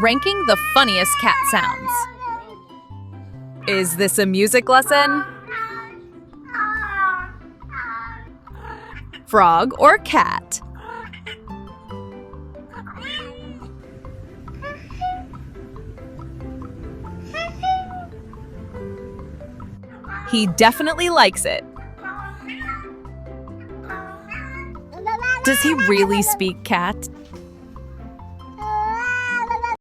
ranking the funniest cat sounds. Is this a music lesson? Frog or cat? He definitely likes it. Does he really speak cat?